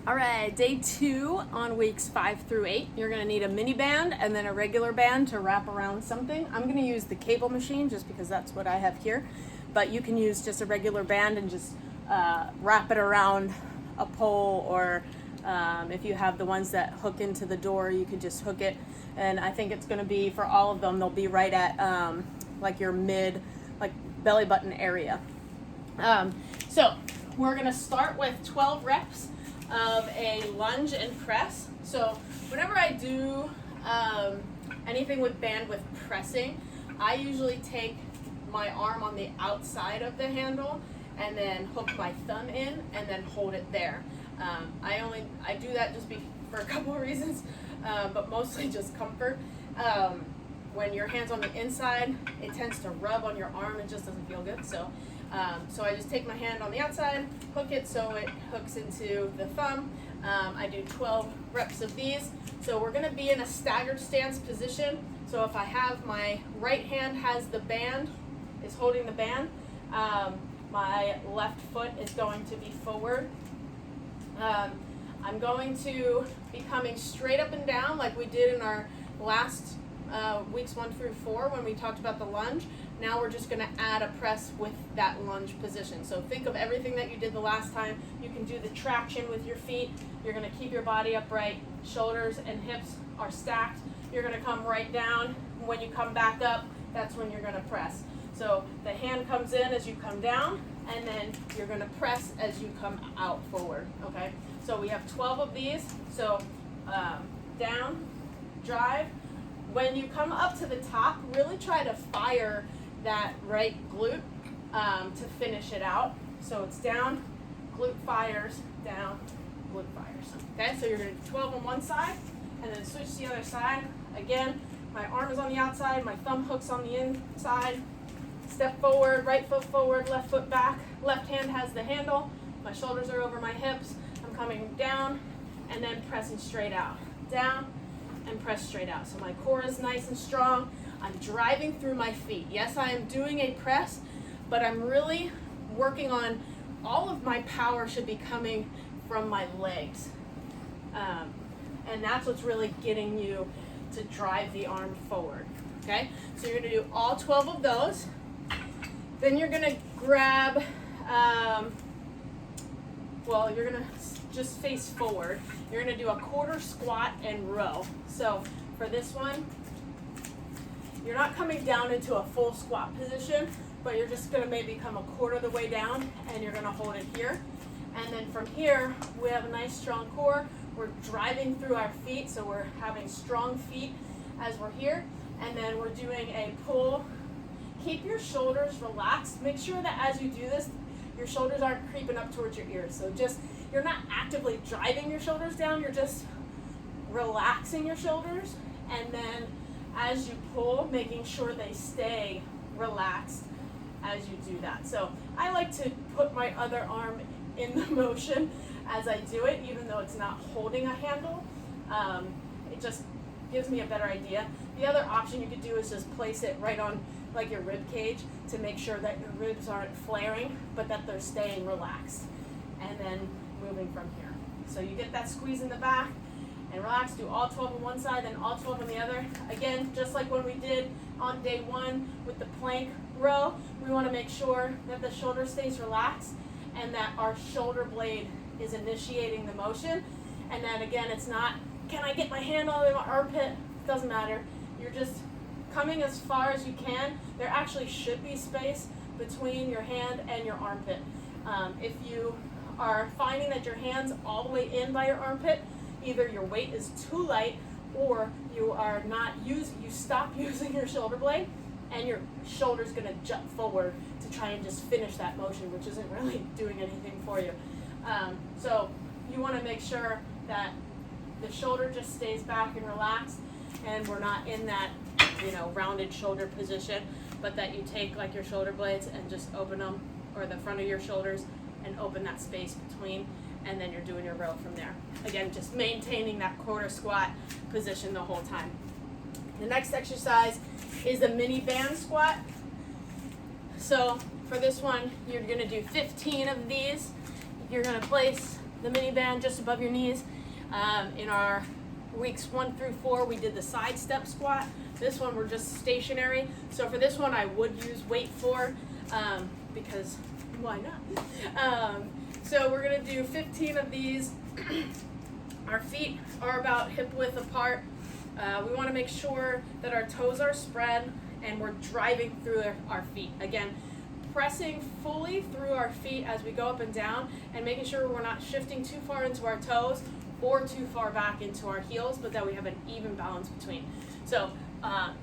All right, day 2 on weeks 5 through 8. You're gonna need a mini band and then a regular band to wrap around something. I'm gonna use the cable machine just because that's what I have here, but you can use just a regular band and just wrap it around a pole, or if you have the ones that hook into the door, you could just hook it. And I think it's gonna be, for all of them, they'll be right at like your mid, like belly button area. So we're gonna start with 12 reps of a lunge and press. So whenever I do anything with band with pressing, I usually take my arm on the outside of the handle and then hook my thumb in and then hold it there. I do that just for a couple of reasons, but mostly just comfort. When your hand's on the inside, it tends to rub on your arm. It just doesn't feel good. So I just take my hand on the outside, hook it so it hooks into the thumb. I do 12 reps of these. So we're gonna be in a staggered stance position. So if I have my right hand has the band, is holding the band, my left foot is going to be forward. I'm going to be coming straight up and down like we did in our last weeks 1 through 4 when we talked about the lunge. Now we're just going to add a press with that lunge position. So think of everything that you did the last time. You can do the traction with your feet. You're going to keep your body upright. Shoulders and hips are stacked. You're going to come right down. When you come back up, that's when you're going to press. So the hand comes in as you come down, and then you're going to press as you come out forward. Okay? So we have 12 of these. So down, drive. When you come up to the top, really try to fire that right glute to finish it out. So it's down, glute fires, down, glute fires. Okay, so you're going to do 12 on one side, and then switch to the other side. Again, my arm is on the outside, my thumb hooks on the inside. Step forward, right foot forward, left foot back. Left hand has the handle. My shoulders are over my hips. I'm coming down and then pressing straight out. Down and press straight out. So my core is nice and strong. I'm driving through my feet. Yes, I am doing a press, but I'm really working on, all of my power should be coming from my legs. And that's what's really getting you to drive the arm forward. Okay, so you're gonna do all 12 of those. Then you're gonna grab, you're gonna just face forward. You're gonna do a quarter squat and row. So for this one, you're not coming down into a full squat position, but you're just gonna maybe come a quarter of the way down, and you're gonna hold it here. And then from here, we have a nice strong core. We're driving through our feet, so we're having strong feet as we're here. And then we're doing a pull. Keep your shoulders relaxed. Make sure that as you do this, your shoulders aren't creeping up towards your ears. So you're not actively driving your shoulders down, you're just relaxing your shoulders. And then as you pull, making sure they stay relaxed as you do that. So I like to put my other arm in the motion as I do it, even though it's not holding a handle. It just gives me a better idea. The other option you could do is just place it right on like your rib cage to make sure that your ribs aren't flaring, but that they're staying relaxed. And then moving from here. So you get that squeeze in the back and relax. Do all 12 on one side, then all 12 on the other. Again, just like when we did on day 1 with the plank row, we want to make sure that the shoulder stays relaxed and that our shoulder blade is initiating the motion. And then again, it's not, can I get my hand all the way to my armpit? It doesn't matter. You're just coming as far as you can. There actually should be space between your hand and your armpit. If you are finding that your hand's all the way in by your armpit, either your weight is too light or you are not you stop using your shoulder blade, and your shoulder's gonna jump forward to try and just finish that motion, which isn't really doing anything for you. So you wanna make sure that the shoulder just stays back and relaxed, and we're not in that, rounded shoulder position, but that you take like your shoulder blades and just open them, or the front of your shoulders, and open that space between, and then you're doing your row from there. Again, just maintaining that quarter squat position the whole time. The next exercise is a mini band squat. So for this one, you're gonna do 15 of these. You're gonna place the mini band just above your knees. In our weeks 1 through 4, we did the side step squat. This one we're just stationary. So for this one, I would use weight for, because why not? So we're gonna do 15 of these. Our feet are about hip width apart. We wanna make sure that our toes are spread and we're driving through our feet. Again, pressing fully through our feet as we go up and down, and making sure we're not shifting too far into our toes or too far back into our heels, but that we have an even balance between. So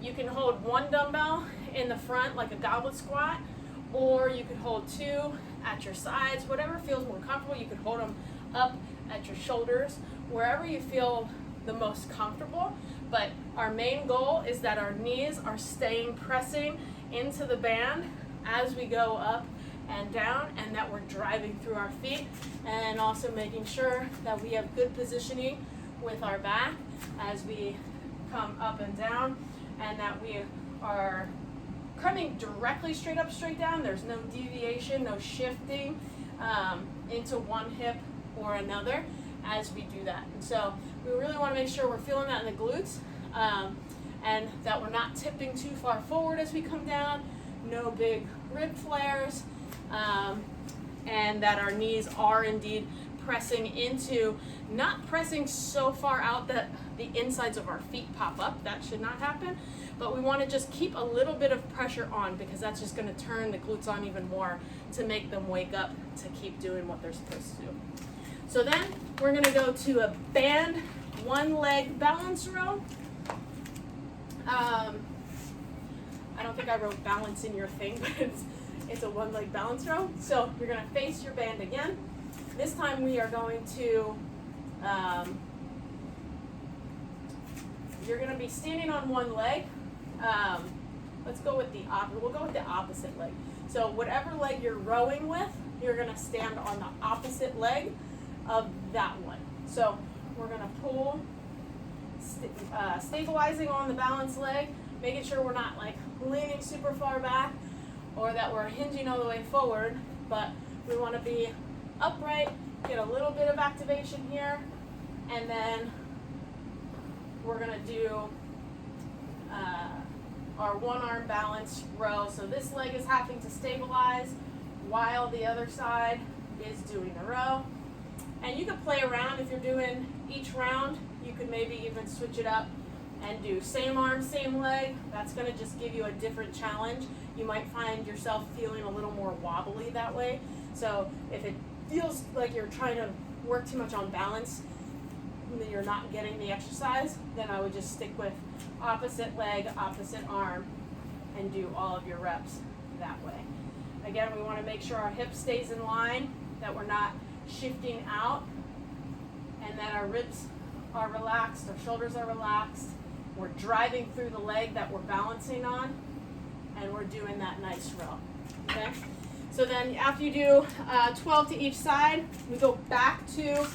you can hold 1 dumbbell in the front like a goblet squat, or you could hold 2 at your sides, whatever feels more comfortable. You could hold them up at your shoulders, wherever you feel the most comfortable. But our main goal is that our knees are staying pressing into the band as we go up and down, and that we're driving through our feet, and also making sure that we have good positioning with our back as we come up and down, and that we are coming directly straight up, straight down. There's no deviation, no shifting into one hip or another as we do that. And so we really want to make sure we're feeling that in the glutes, and that we're not tipping too far forward as we come down, no big rib flares, and that our knees are indeed pressing into, not pressing so far out that the insides of our feet pop up. That should not happen, but we want to just keep a little bit of pressure on, because that's just going to turn the glutes on even more to make them wake up to keep doing what they're supposed to do. So then we're going to go to a band 1 leg balance row. I don't think I wrote balance in your thing, but it's a 1 leg balance row. So you're going to face your band again. This time we are going to, you're going to be standing on 1 leg. Let's go with the we'll go with the opposite leg. So whatever leg you're rowing with, you're going to stand on the opposite leg of that one. So we're going to pull, stabilizing on the balance leg, making sure we're not like leaning super far back or that we're hinging all the way forward, but we want to be upright, get a little bit of activation here, and then we're going to do our 1 arm balance row. So this leg is having to stabilize while the other side is doing the row. And you could play around if you're doing each round. You could maybe even switch it up and do same arm, same leg. That's going to just give you a different challenge. You might find yourself feeling a little more wobbly that way. So if it feels like you're trying to work too much on balance, and you're not getting the exercise, then I would just stick with opposite leg, opposite arm, and do all of your reps that way. Again, we want to make sure our hip stays in line, that we're not shifting out, and that our ribs are relaxed, our shoulders are relaxed. We're driving through the leg that we're balancing on, and we're doing that nice row. Okay? So then after you do 12 to each side, we go back to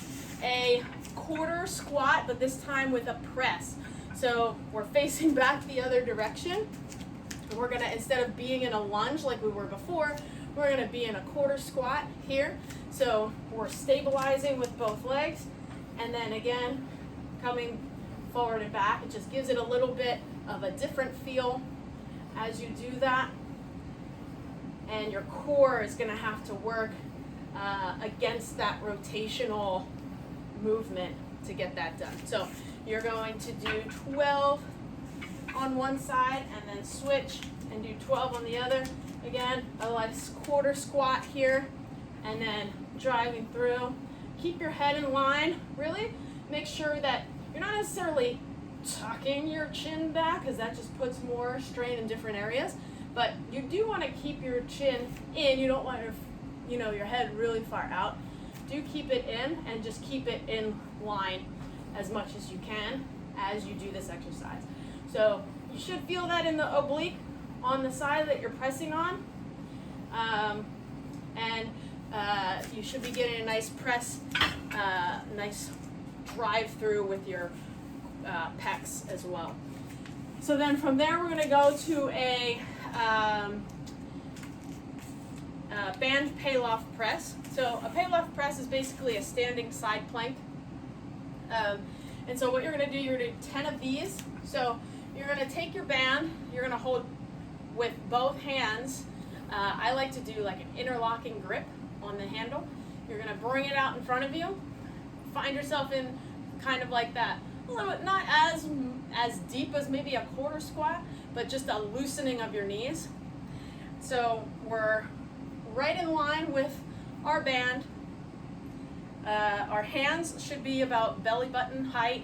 a quarter squat, but this time with a press. So we're facing back the other direction. And we're gonna, instead of being in a lunge like we were before, we're gonna be in a quarter squat here. So we're stabilizing with both legs, and then again, coming forward and back. It just gives it a little bit of a different feel as you do that. And your core is gonna have to work against that rotational movement to get that done. So you're going to do 12 on one side and then switch and do 12 on the other. Again, a nice quarter squat here, and then driving through. Keep your head in line. Really make sure that you're not necessarily tucking your chin back, because that just puts more strain in different areas. But you do want to keep your chin in. You don't want your head really far out. Do keep it in, and just keep it in line as much as you can as you do this exercise. So you should feel that in the oblique on the side that you're pressing on. And you should be getting a nice press, nice drive through with your pecs as well. So then from there we're going to go to a band Pallof press. So a Pallof press is basically a standing side plank. And so what you're going to do, you're going to do 10 of these. So you're going to take your band, you're going to hold with both hands. I like to do like an interlocking grip on the handle. You're going to bring it out in front of you. Find yourself in kind of like that, a little bit, not as deep as maybe a quarter squat, but just a loosening of your knees. So we're right in line with our band. Our hands should be about belly button height.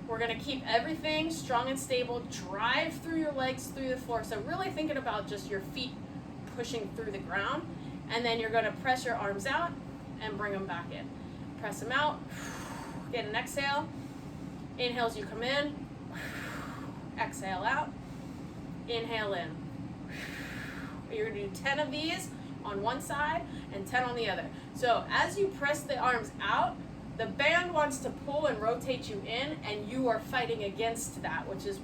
We're going to keep everything strong and stable. Drive through your legs through the floor. So really thinking about just your feet pushing through the ground. And then you're going to press your arms out and bring them back in. Press them out. Get an exhale. Inhale as you come in. Exhale out. Inhale in. You're going to do 10 of these on one side and 10 on the other. So as you press the arms out, the band wants to pull and rotate you in, and you are fighting against that, which is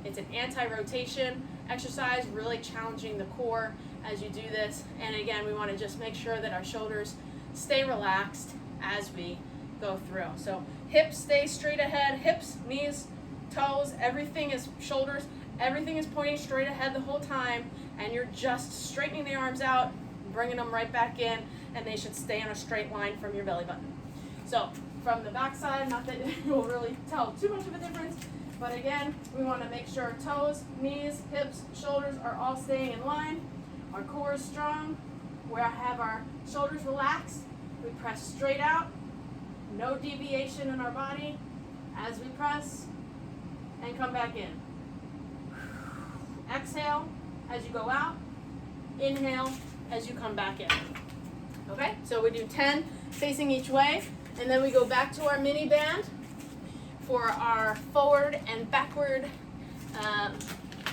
it's an anti-rotation exercise, really challenging the core as you do this. And again, we want to just make sure that our shoulders stay relaxed as we go through. So hips stay straight ahead, hips, knees, toes, everything is shoulders, everything is pointing straight ahead the whole time, and you're just straightening the arms out, bringing them right back in, and they should stay in a straight line from your belly button. So from the back side, not that you'll really tell too much of a difference, but again, we want to make sure toes, knees, hips, shoulders are all staying in line. Our core is strong. We have our shoulders relaxed. We press straight out. No deviation in our body as we press and come back in. Exhale as you go out. Inhale as you come back in. Okay, so we do 10 facing each way, and then we go back to our mini band for our forward and backward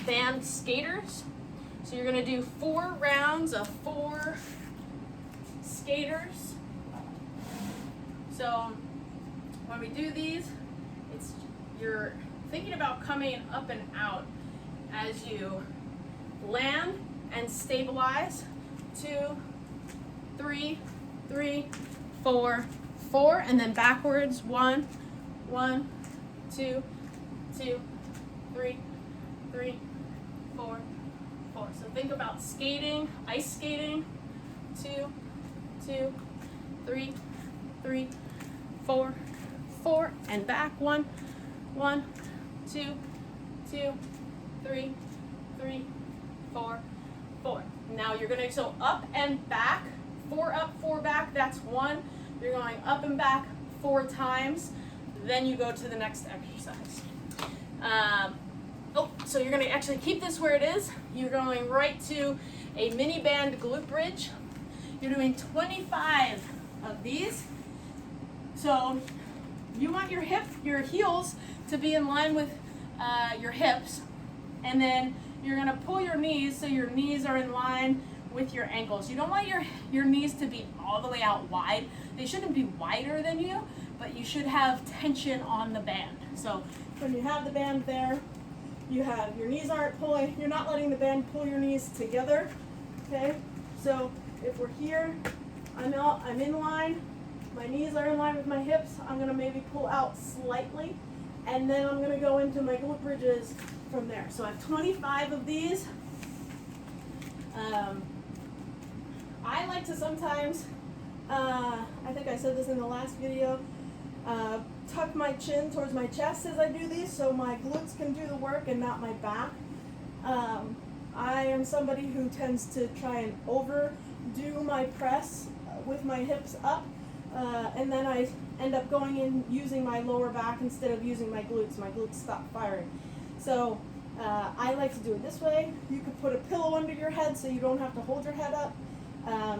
band skaters. So you're going to do 4 rounds of 4 skaters. So when we do these, you're thinking about coming up and out as you land and stabilize. 2, 3, 3, 4, 4, and then backwards. 1, 1, 2, 2, 3, 3, 4, 4. So think about skating, ice skating. 2, 2, 3, 3, 4, 4, and back. 1, 1, 2, 2, 3, 3, 4, 4. Now you're going to, so up and back, 4 up, 4 back, that's 1. You're going up and back 4 times, then you go to the next exercise. So you're going to actually keep this where it is. You're going right to a mini band glute bridge. You're doing 25 of these. So you want your heels to be in line with your hips, and then you're going to pull your knees so your knees are in line with your ankles. You don't want your knees to be all the way out wide. They shouldn't be wider than you, but you should have tension on the band. So when you have the band there, your knees aren't pulling, you're not letting the band pull your knees together, okay? So if we're here, I'm in line, my knees are in line with my hips, I'm gonna maybe pull out slightly, and then I'm gonna go into my glute bridges from there. So I have 25 of these. I like to sometimes, I think I said this in the last video, tuck my chin towards my chest as I do these so my glutes can do the work and not my back. I am somebody who tends to try and overdo my press with my hips up, and then I end up going in using my lower back instead of using my glutes. My glutes stop firing. So I like to do it this way. You could put a pillow under your head so you don't have to hold your head up.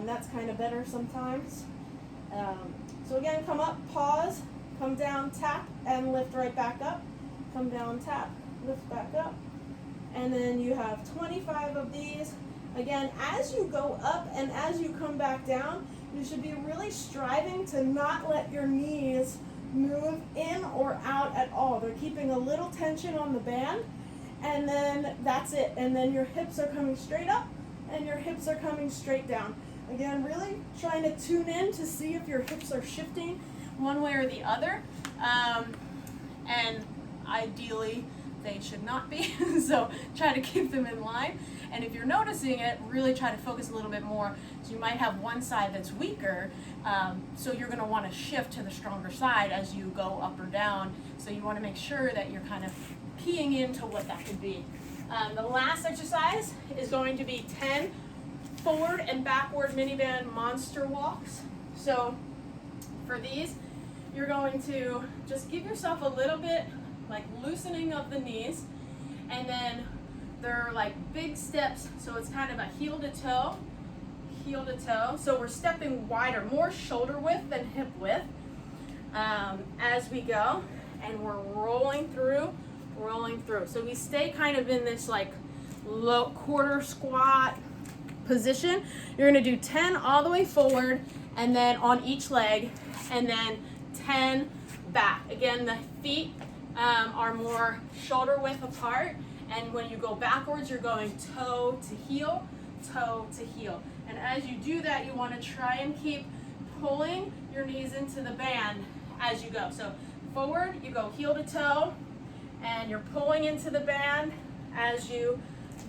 That's kind of better sometimes. So again, come up, pause, come down, tap, and lift right back up. Come down, tap, lift back up. And then you have 25 of these. Again, as you go up and as you come back down, you should be really striving to not let your knees move in or out at all. They're keeping a little tension on the band, and then that's it. And then your hips are coming straight up, and your hips are coming straight down. Again, really trying to tune in to see if your hips are shifting one way or the other. And ideally, they should not be. So try to keep them in line. And if you're noticing it, really try to focus a little bit more. So you might have one side that's weaker, so you're going to want to shift to the stronger side as you go up or down. So you want to make sure that you're kind of keying into what that could be. The last exercise is going to be 10 forward and backward mini band monster walks. So for these, you're going to just give yourself a little bit like loosening of the knees, and then they're like big steps, so it's kind of a heel to toe. So we're stepping wider, more shoulder width than hip width as we go, and we're rolling through. So we stay kind of in this like low quarter squat position. You're gonna do 10 all the way forward, and then on each leg, and then 10 back. Again, the feet are more shoulder width apart, and when you go backwards, you're going toe to heel, toe to heel. And as you do that, you want to try and keep pulling your knees into the band as you go. So forward, you go heel to toe, and you're pulling into the band as you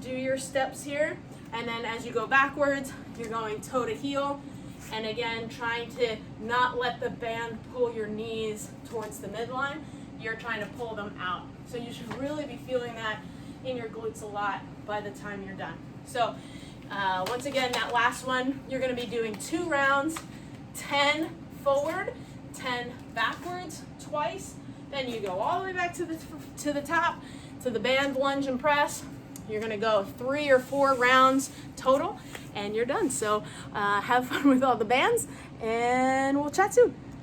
do your steps here. And then as you go backwards, you're going toe to heel. And again, trying to not let the band pull your knees towards the midline. You're trying to pull them out. So you should really be feeling that in your glutes a lot by the time you're done. So once again, that last one, you're going to be doing 2 rounds, 10 forward, 10 backwards twice. Then you go all the way back to the top, to the band lunge and press. You're going to go 3 or 4 rounds total, and you're done. So have fun with all the bands, and we'll chat soon.